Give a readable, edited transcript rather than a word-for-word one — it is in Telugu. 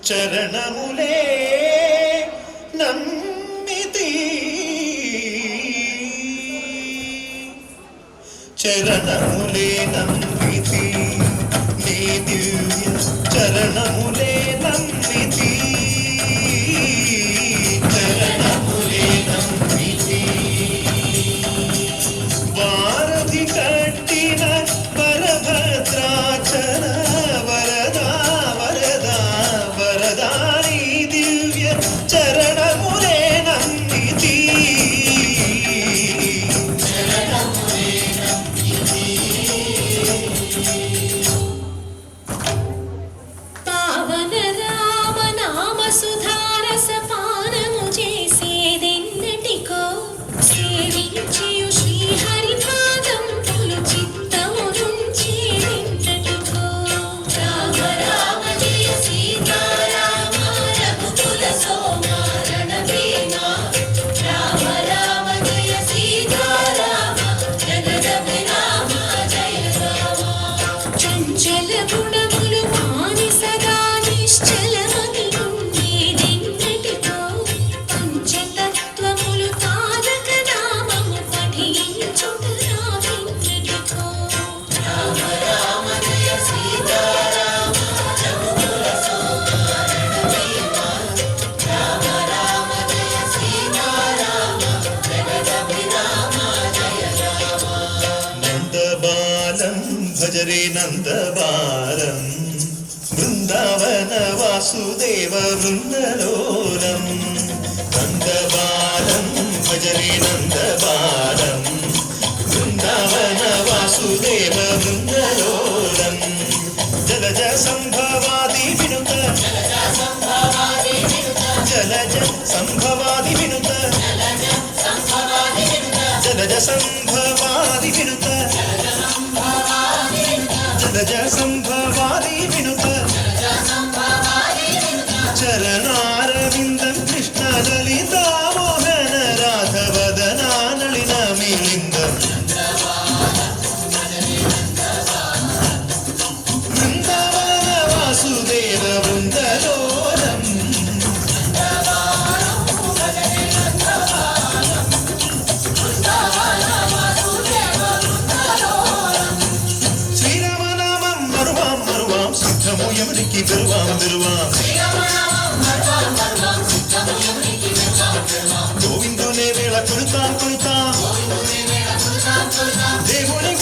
చరణములే నమ్మితి చరణములే నమ్మితి నీ దివ్య చరణములే నమ్మితి చరణములే నమ్మితి వారధి కట్టిన వరభద్రాచల వరదా వరదా వరదా నీ దివ్య చరణములే నమ్మితి భజరే నందబాలం బృందావన వాసుదేవ వృందలోలం నందబాలం భజరే నందబాలం బృందావన వాసుదేవ వృందలోలం జలజ సంభవాది వినుత జలజ సంభవాది వినుత జలజ సంభవాది వినుత జలజ సంభవాది వినుత చరణారవిందం కృష్ణ లలితా మోహన రాధవదనా నళిన మిలిందం బృందావన వాసుదేవ వృందలోలం యమునికి విరువాం విరువాం గోవిందునే వేళ కొలుతాం కొలుతాం దేవుని